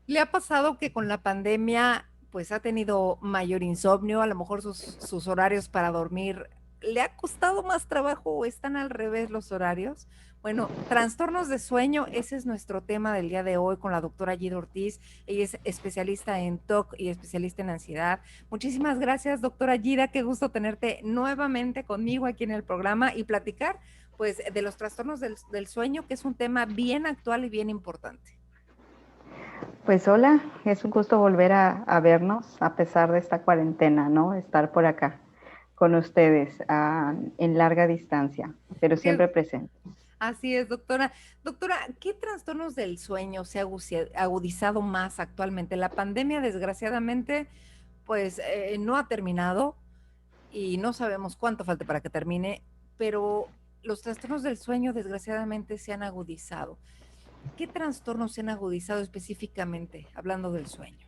¿Le ha pasado que con la pandemia, pues ha tenido mayor insomnio, a lo mejor sus horarios para dormir, le ha costado más trabajo o están al revés los horarios? Bueno, trastornos de sueño, ese es nuestro tema del día de hoy con la doctora Gida Ortiz. Ella es especialista en TOC y especialista en ansiedad. Muchísimas gracias, doctora Gida. Qué gusto tenerte nuevamente conmigo aquí en el programa y platicar, pues, de los trastornos del sueño, que es un tema bien actual y bien importante. Pues hola, es un gusto volver a vernos a pesar de esta cuarentena, ¿no? Estar por acá con ustedes en larga distancia, pero Qué, siempre presente. Así es, doctora. Doctora, ¿qué trastornos del sueño se ha agudizado más actualmente? La pandemia, desgraciadamente, pues no ha terminado y no sabemos cuánto falta para que termine, pero los trastornos del sueño, desgraciadamente, se han agudizado. ¿Qué trastornos se han agudizado específicamente, hablando del sueño?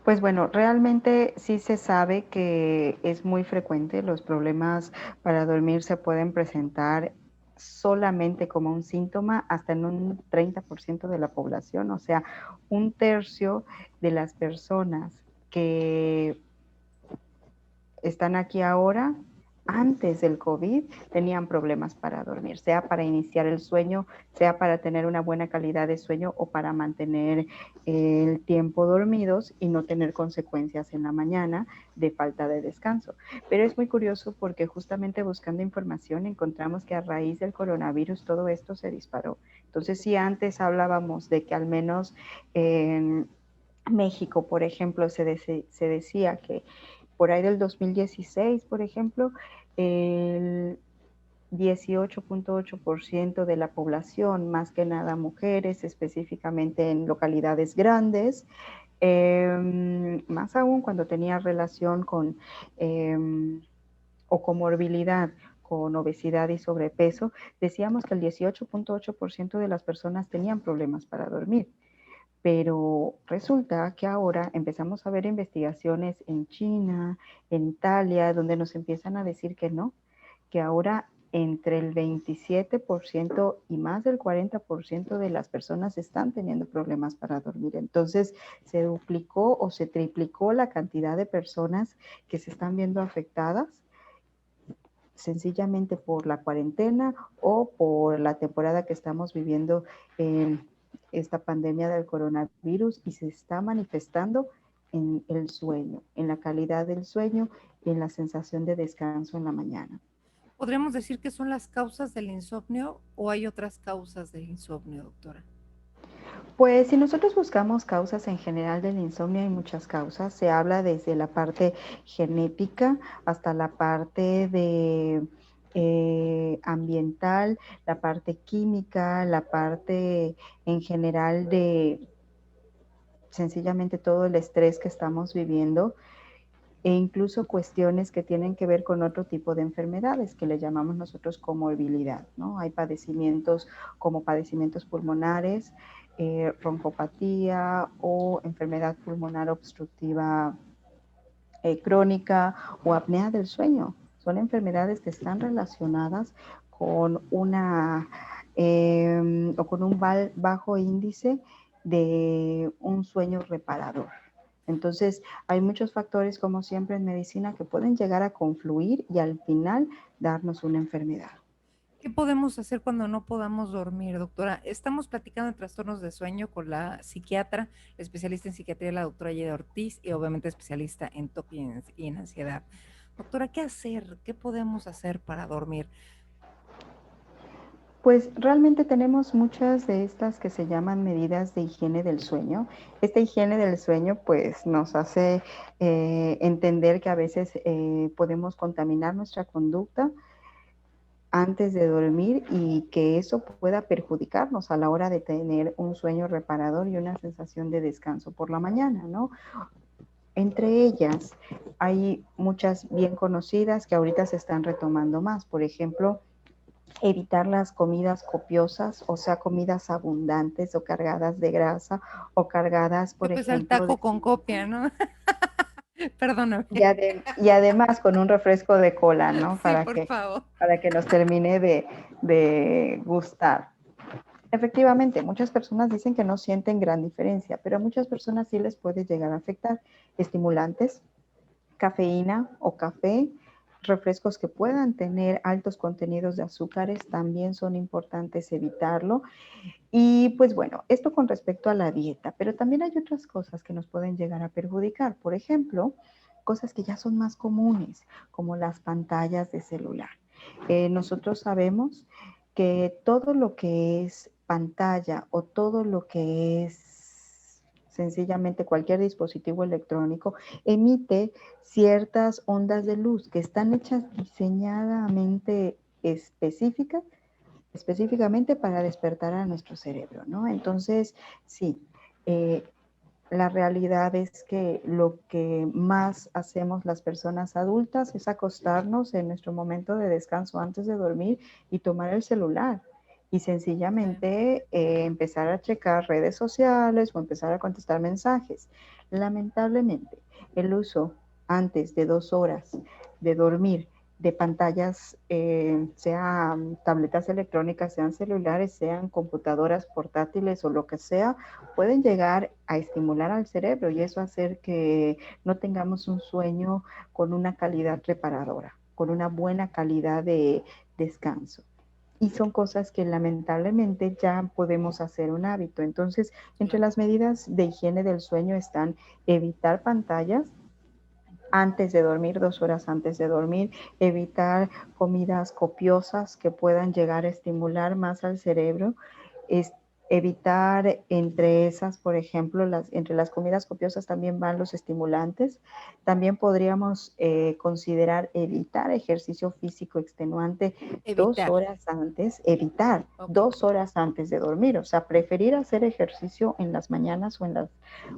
Pues bueno, realmente sí se sabe que es muy frecuente, los problemas para dormir se pueden presentar solamente como un síntoma hasta en un 30% de la población, o sea, un tercio de las personas que están aquí ahora, antes del COVID, tenían problemas para dormir, sea para iniciar el sueño, sea para tener una buena calidad de sueño o para mantener el tiempo dormidos y no tener consecuencias en la mañana de falta de descanso. Pero es muy curioso porque justamente buscando información encontramos que a raíz del coronavirus todo esto se disparó. Entonces, si antes hablábamos de que al menos en México, por ejemplo, se decía que por ahí del 2016, por ejemplo, el 18.8% de la población, más que nada mujeres, específicamente en localidades grandes, más aún cuando tenía relación con eh, o comorbilidad con obesidad y sobrepeso, decíamos que el 18.8% de las personas tenían problemas para dormir. Pero resulta que ahora empezamos a ver investigaciones en China, en Italia, donde nos empiezan a decir que no, que ahora entre el 27% y más del 40% de las personas están teniendo problemas para dormir. Entonces se duplicó o se triplicó la cantidad de personas que se están viendo afectadas sencillamente por la cuarentena o por la temporada que estamos viviendo en esta pandemia del coronavirus y se está manifestando en el sueño, en la calidad del sueño y en la sensación de descanso en la mañana. ¿Podríamos decir que son las causas del insomnio o hay otras causas del insomnio, doctora? Pues si nosotros buscamos causas en general del insomnio, hay muchas causas. Se habla desde la parte genética hasta la parte de ambiental, la parte química, la parte en general de sencillamente todo el estrés que estamos viviendo e incluso cuestiones que tienen que ver con otro tipo de enfermedades que le llamamos nosotros comorbilidad, ¿no? Hay padecimientos como padecimientos pulmonares, broncopatía o enfermedad pulmonar obstructiva crónica o apnea del sueño. Son enfermedades que están relacionadas con o con un bajo índice de un sueño reparador. Entonces, hay muchos factores, como siempre en medicina, que pueden llegar a confluir y al final darnos una enfermedad. ¿Qué podemos hacer cuando no podamos dormir, doctora? Estamos platicando de trastornos de sueño con la psiquiatra, la especialista en psiquiatría, la doctora Yeda Ortiz, y obviamente especialista en TOC y en ansiedad. Doctora, ¿qué hacer? ¿Qué podemos hacer para dormir? Pues realmente tenemos muchas de estas que se llaman medidas de higiene del sueño. Esta higiene del sueño pues nos hace entender que a veces podemos contaminar nuestra conducta antes de dormir y que eso pueda perjudicarnos a la hora de tener un sueño reparador y una sensación de descanso por la mañana, ¿no? Entre ellas hay muchas bien conocidas que ahorita se están retomando más. Por ejemplo, evitar las comidas copiosas, o sea, comidas abundantes o cargadas de grasa o cargadas, Yo por pues al ejemplo, taco con copia, ¿no? Perdóname. y además con un refresco de cola, ¿no? Sí, por favor. Para que nos termine de gustar. Efectivamente, muchas personas dicen que no sienten gran diferencia, pero a muchas personas sí les puede llegar a afectar. Estimulantes, cafeína o café, refrescos que puedan tener altos contenidos de azúcares, también son importantes evitarlo. Y pues bueno, esto con respecto a la dieta, pero también hay otras cosas que nos pueden llegar a perjudicar. Por ejemplo, cosas que ya son más comunes, como las pantallas de celular. Nosotros sabemos que todo lo que es pantalla o todo lo que es sencillamente cualquier dispositivo electrónico emite ciertas ondas de luz que están hechas diseñadamente específicamente para despertar a nuestro cerebro, ¿no? Entonces, sí, eh, la realidad es que lo que más hacemos las personas adultas es acostarnos en nuestro momento de descanso antes de dormir y tomar el celular y Sí. sencillamente empezar a checar redes sociales o empezar a contestar mensajes. Lamentablemente, el uso antes de 2 horas de dormir de pantallas, sean tabletas electrónicas, sean celulares, sean computadoras portátiles o lo que sea, pueden llegar a estimular al cerebro y eso hacer que no tengamos un sueño con una calidad reparadora, con una buena calidad de descanso. Y son cosas que lamentablemente ya podemos hacer un hábito. Entonces, entre Claro. las medidas de higiene del sueño están evitar pantallas antes de dormir, 2 horas antes de dormir, evitar comidas copiosas que puedan llegar a estimular más al cerebro, es evitar entre esas, por ejemplo, entre las comidas copiosas también van los estimulantes. También podríamos considerar evitar ejercicio físico extenuante dos Evitar. horas antes, evitar Ok. 2 horas antes de dormir, o sea, preferir hacer ejercicio en las mañanas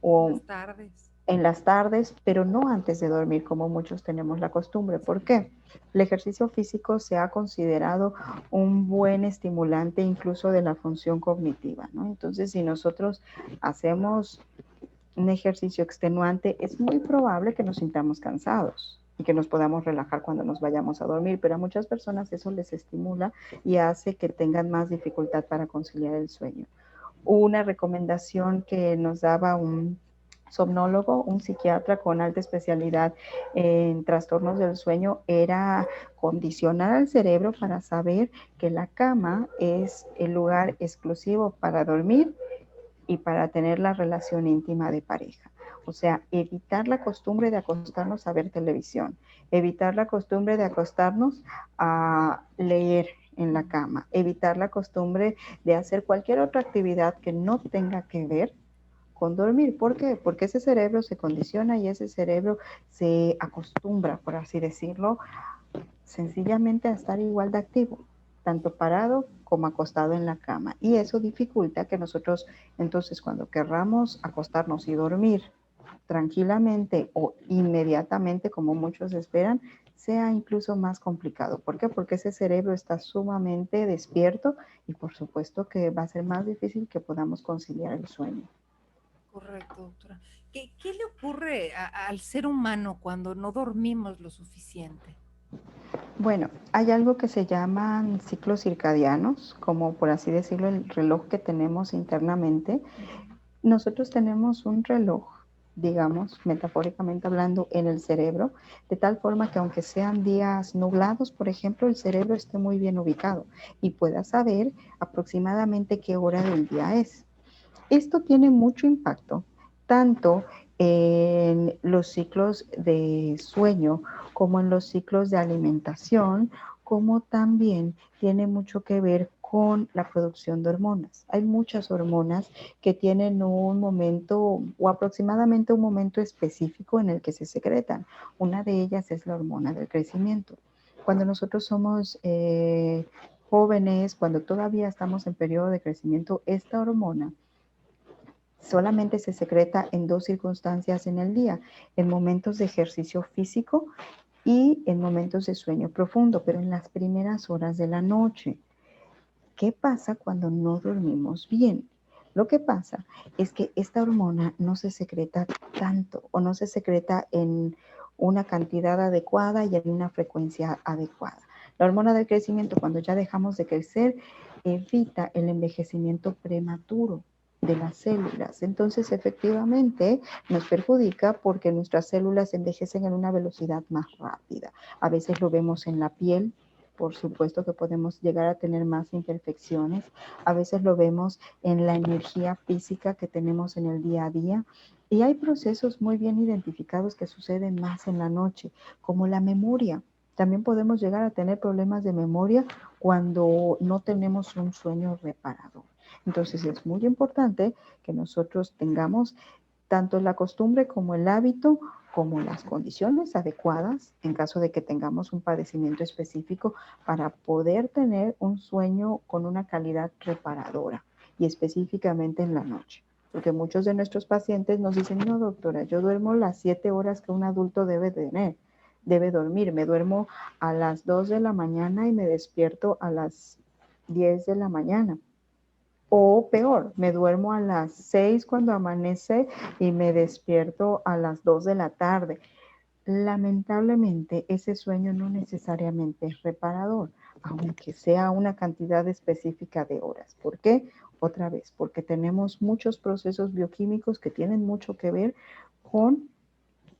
o Las tardes. en las tardes, pero no antes de dormir, como muchos tenemos la costumbre. ¿Por qué? El ejercicio físico se ha considerado un buen estimulante incluso de la función cognitiva, ¿no? Entonces, si nosotros hacemos un ejercicio extenuante, es muy probable que nos sintamos cansados y que nos podamos relajar cuando nos vayamos a dormir, pero a muchas personas eso les estimula y hace que tengan más dificultad para conciliar el sueño. Una recomendación que nos daba un somnólogo, un psiquiatra con alta especialidad en trastornos del sueño, era condicionar al cerebro para saber que la cama es el lugar exclusivo para dormir y para tener la relación íntima de pareja. O sea, evitar la costumbre de acostarnos a ver televisión, evitar la costumbre de acostarnos a leer en la cama, evitar la costumbre de hacer cualquier otra actividad que no tenga que ver con dormir. ¿Por qué? Porque ese cerebro se condiciona y ese cerebro se acostumbra, por así decirlo, sencillamente a estar igual de activo, tanto parado como acostado en la cama. Y eso dificulta que nosotros, entonces, cuando querramos acostarnos y dormir tranquilamente o inmediatamente, como muchos esperan, sea incluso más complicado. ¿Por qué? Porque ese cerebro está sumamente despierto y por supuesto que va a ser más difícil que podamos conciliar el sueño. Correcto, doctora. ¿Qué le ocurre al ser humano cuando no dormimos lo suficiente? Bueno, hay algo que se llaman ciclos circadianos, como por así decirlo, el reloj que tenemos internamente. Ujú. Nosotros tenemos un reloj, digamos, metafóricamente hablando, en el cerebro, de tal forma que aunque sean días nublados, por ejemplo, el cerebro esté muy bien ubicado y pueda saber aproximadamente qué hora del día es. Esto tiene mucho impacto, tanto en los ciclos de sueño como en los ciclos de alimentación, como también tiene mucho que ver con la producción de hormonas. Hay muchas hormonas que tienen un momento o aproximadamente un momento específico en el que se secretan. Una de ellas es la hormona del crecimiento. Cuando nosotros somos jóvenes, cuando todavía estamos en periodo de crecimiento, esta hormona solamente se secreta en 2 circunstancias en el día, en momentos de ejercicio físico y en momentos de sueño profundo, pero en las primeras horas de la noche. ¿Qué pasa cuando no dormimos bien? Lo que pasa es que esta hormona no se secreta tanto o no se secreta en una cantidad adecuada y en una frecuencia adecuada. La hormona del crecimiento, cuando ya dejamos de crecer, evita el envejecimiento prematuro de las células. Entonces, efectivamente, nos perjudica porque nuestras células envejecen en una velocidad más rápida. A veces lo vemos en la piel, por supuesto que podemos llegar a tener más imperfecciones. A veces lo vemos en la energía física que tenemos en el día a día. Y hay procesos muy bien identificados que suceden más en la noche, como la memoria. También podemos llegar a tener problemas de memoria cuando no tenemos un sueño reparador. Entonces es muy importante que nosotros tengamos tanto la costumbre como el hábito, como las condiciones adecuadas en caso de que tengamos un padecimiento específico para poder tener un sueño con una calidad reparadora y específicamente en la noche. Porque muchos de nuestros pacientes nos dicen, no doctora, yo duermo las 7 horas que un adulto debe tener, debe dormir. Me duermo a las 2 de la mañana y me despierto a las 10 de la mañana. O peor, me duermo a las 6 cuando amanece y me despierto a las 2 de la tarde. Lamentablemente, ese sueño no necesariamente es reparador, aunque sea una cantidad específica de horas. ¿Por qué? Otra vez, porque tenemos muchos procesos bioquímicos que tienen mucho que ver con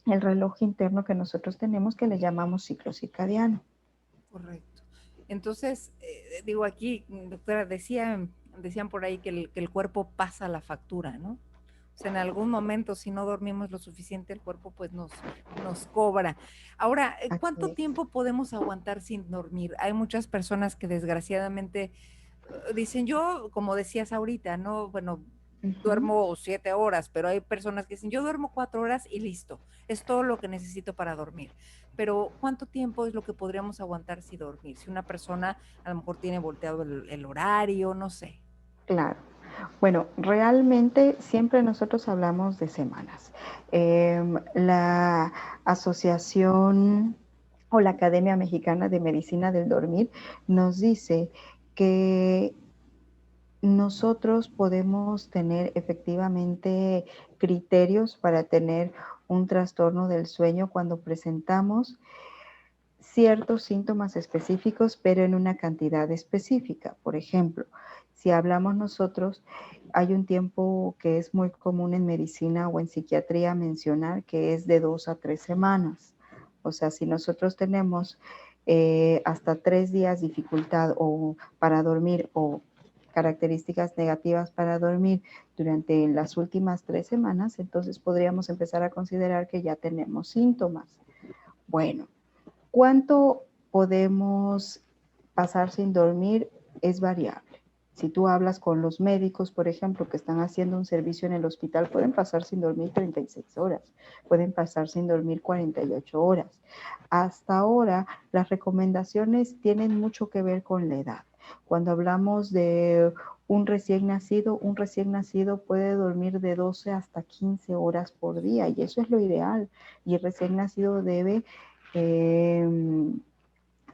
el reloj interno que nosotros tenemos que le llamamos ciclo circadiano. Correcto. Entonces, digo aquí, doctora, decían por ahí que el cuerpo pasa la factura, ¿no? O sea, en algún momento, si no dormimos lo suficiente, el cuerpo pues nos cobra. Ahora, Así ¿cuánto es. tiempo podemos aguantar sin dormir? Hay muchas personas que desgraciadamente dicen, yo, como decías ahorita, ¿no? Bueno, Ujú. duermo 7 horas, pero hay personas que dicen, yo duermo 4 horas y listo, es todo lo que necesito para dormir. Pero ¿cuánto tiempo es lo que podríamos aguantar sin dormir? Si una persona a lo mejor tiene volteado el horario, no sé. Claro. Bueno, realmente siempre nosotros hablamos de semanas. La Asociación o la Academia Mexicana de Medicina del Dormir nos dice que nosotros podemos tener efectivamente criterios para tener un trastorno del sueño cuando presentamos ciertos síntomas específicos, pero en una cantidad específica. Por ejemplo, si hablamos nosotros, hay un tiempo que es muy común en medicina o en psiquiatría mencionar que es de 2 a 3 semanas. O sea, si nosotros tenemos hasta 3 días dificultad o para dormir o características negativas para dormir durante las últimas 3 semanas, entonces podríamos empezar a considerar que ya tenemos síntomas. Bueno, ¿cuánto podemos pasar sin dormir? Es variable. Si tú hablas con los médicos, por ejemplo, que están haciendo un servicio en el hospital, pueden pasar sin dormir 36 horas, pueden pasar sin dormir 48 horas. Hasta ahora, las recomendaciones tienen mucho que ver con la edad. Cuando hablamos de un recién nacido puede dormir de 12 hasta 15 horas por día y eso es lo ideal. Y el recién nacido debe eh,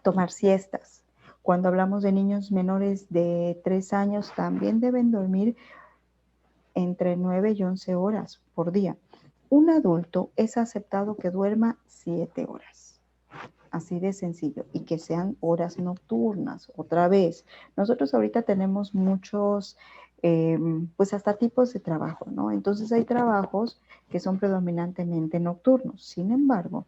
tomar siestas. Cuando hablamos de niños menores de 3 años, también deben dormir entre 9 y 11 horas por día. Un adulto es aceptado que duerma 7 horas. Así de sencillo. Y que sean horas nocturnas. Otra vez, nosotros ahorita tenemos muchos, pues hasta tipos de trabajo, ¿no? Entonces hay trabajos que son predominantemente nocturnos. Sin embargo,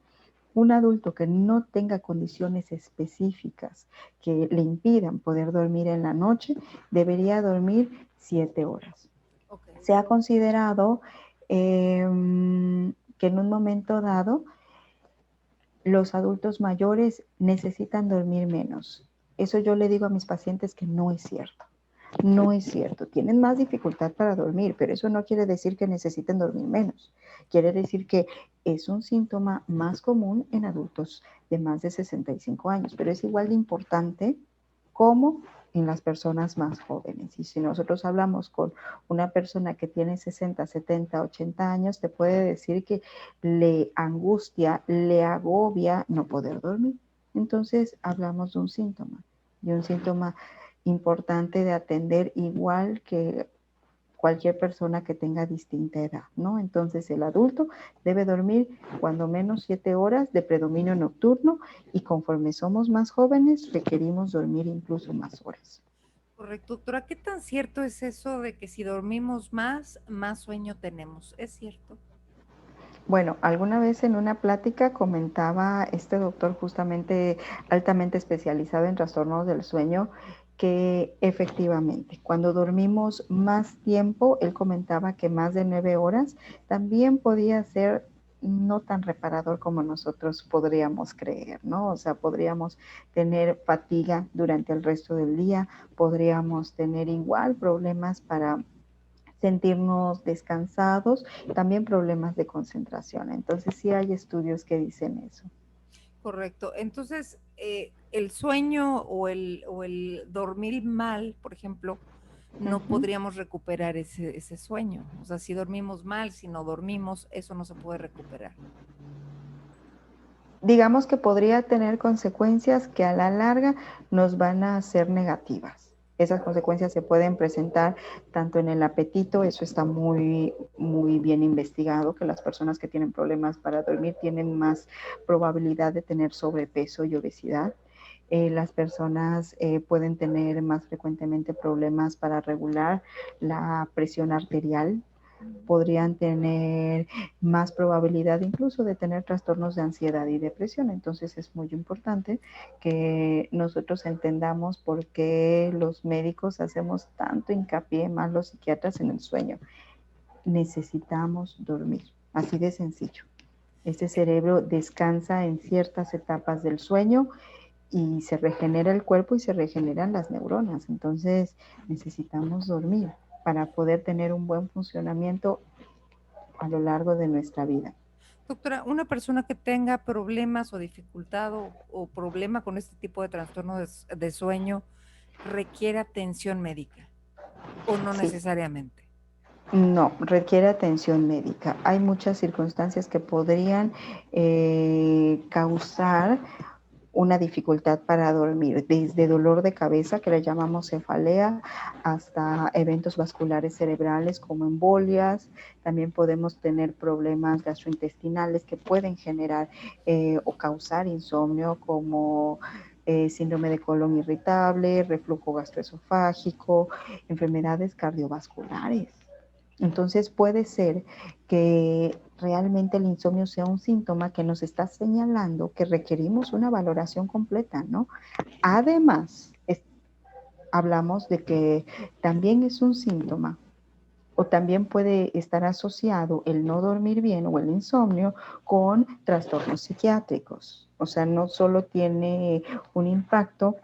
un adulto que no tenga condiciones específicas que le impidan poder dormir en la noche debería dormir 7 horas. Ok. Se ha considerado que en un momento dado los adultos mayores necesitan dormir menos. Eso yo le digo a mis pacientes que no es cierto. No es cierto. Tienen más dificultad para dormir, pero eso no quiere decir que necesiten dormir menos. Quiere decir que es un síntoma más común en adultos de más de 65 años, pero es igual de importante como en las personas más jóvenes. Y si nosotros hablamos con una persona que tiene 60, 70, 80 años, te puede decir que le angustia, le agobia no poder dormir. Entonces hablamos de un síntoma, y un síntoma importante de atender igual que cualquier persona que tenga distinta edad, ¿no? Entonces el adulto debe dormir cuando menos 7 horas de predominio nocturno y conforme somos más jóvenes requerimos dormir incluso más horas. Correcto, doctora. ¿Qué tan cierto es eso de que si dormimos más, más sueño tenemos? ¿Es cierto? Bueno, alguna vez en una plática comentaba este doctor justamente altamente especializado en trastornos del sueño que efectivamente cuando dormimos más tiempo, él comentaba que más de 9 horas también podía ser no tan reparador como nosotros podríamos creer, ¿no? O sea, podríamos tener fatiga durante el resto del día, podríamos tener igual problemas para sentirnos descansados, también problemas de concentración. Entonces sí hay estudios que dicen eso. Correcto. Entonces, el sueño o el dormir mal, por ejemplo, no Ujú. podríamos recuperar ese sueño. O sea, si dormimos mal, si no dormimos, eso no se puede recuperar. Digamos que podría tener consecuencias que a la larga nos van a ser negativas. Esas consecuencias se pueden presentar tanto en el apetito, eso está muy bien investigado, que las personas que tienen problemas para dormir tienen más probabilidad de tener sobrepeso y obesidad. Las personas pueden tener más frecuentemente problemas para regular la presión arterial, podrían tener más probabilidad incluso de tener trastornos de ansiedad y depresión. Entonces es muy importante que nosotros entendamos por qué los médicos hacemos tanto hincapié, más los psiquiatras, en el sueño. Necesitamos dormir, así de sencillo. Este cerebro descansa en ciertas etapas del sueño y se regenera el cuerpo y se regeneran las neuronas. Entonces necesitamos dormir para poder tener un buen funcionamiento a lo largo de nuestra vida. Doctora, una persona que tenga problemas o dificultad o problema con este tipo de trastorno de sueño requiere atención médica o no Sí, necesariamente. no, requiere atención médica. Hay muchas circunstancias que podrían causar una dificultad para dormir, desde dolor de cabeza, que le llamamos cefalea, hasta eventos vasculares cerebrales como embolias. También podemos tener problemas gastrointestinales que pueden generar o causar insomnio, como síndrome de colon irritable, reflujo gastroesofágico, enfermedades cardiovasculares. Entonces puede ser que realmente el insomnio sea un síntoma que nos está señalando que requerimos una valoración completa, ¿no? Además, hablamos de que también es un síntoma o también puede estar asociado el no dormir bien o el insomnio con trastornos psiquiátricos. O sea, no solo tiene un impacto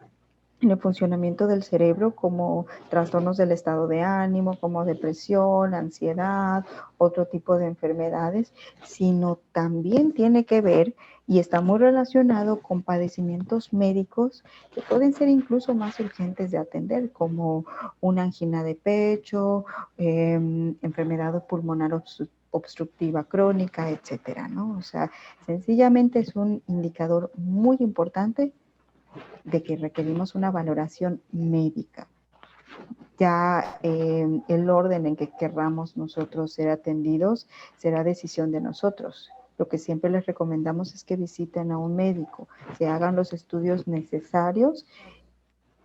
en el funcionamiento del cerebro como trastornos del estado de ánimo, como depresión, ansiedad, otro tipo de enfermedades, sino también tiene que ver y está muy relacionado con padecimientos médicos que pueden ser incluso más urgentes de atender, como una angina de pecho, enfermedad pulmonar obstructiva crónica, etcétera, ¿no? O sea, sencillamente es un indicador muy importante de que requerimos una valoración médica. Ya el orden en que querramos nosotros ser atendidos será decisión de nosotros. Lo que siempre les recomendamos es que visiten a un médico, se hagan los estudios necesarios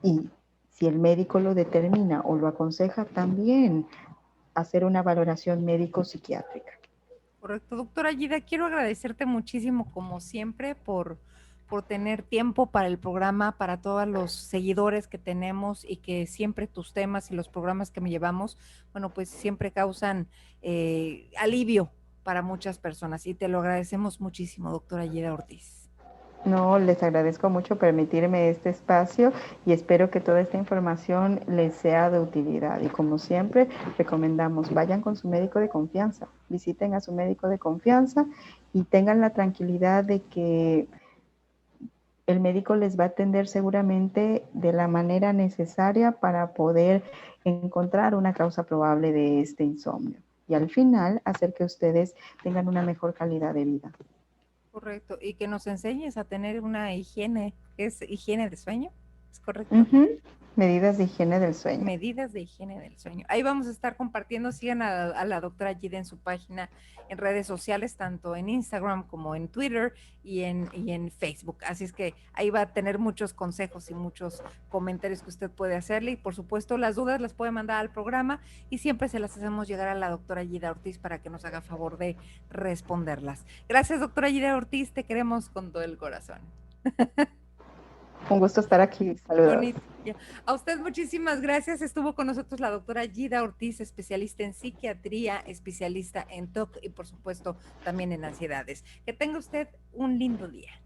y si el médico lo determina o lo aconseja, también hacer una valoración médico-psiquiátrica. Correcto, doctora Gida, quiero agradecerte muchísimo, como siempre, por tener tiempo para el programa, para todos los seguidores que tenemos y que siempre tus temas y los programas que me llevamos, bueno, pues siempre causan alivio para muchas personas y te lo agradecemos muchísimo, doctora Gida Ortiz. No, les agradezco mucho permitirme este espacio y espero que toda esta información les sea de utilidad. Y como siempre, recomendamos, vayan con su médico de confianza, visiten a su médico de confianza y tengan la tranquilidad de que el médico les va a atender seguramente de la manera necesaria para poder encontrar una causa probable de este insomnio y al final hacer que ustedes tengan una mejor calidad de vida. Correcto, y que nos enseñes a tener una higiene, ¿qué es higiene de sueño? ¿Es correcto? Ujú. Medidas de higiene del sueño. Medidas de higiene del sueño. Ahí vamos a estar compartiendo, sigan a la doctora Gida en su página en redes sociales, tanto en Instagram como en Twitter y en Facebook. Así es que ahí va a tener muchos consejos y muchos comentarios que usted puede hacerle y por supuesto las dudas las puede mandar al programa y siempre se las hacemos llegar a la doctora Gida Ortiz para que nos haga favor de responderlas. Gracias, doctora Gida Ortiz, te queremos con todo el corazón. Un gusto estar aquí. Saludos. Bonito. Ya. A usted muchísimas gracias. Estuvo con nosotros la doctora Gida Ortiz, especialista en psiquiatría, especialista en TOC y por supuesto también en ansiedades. Que tenga usted un lindo día.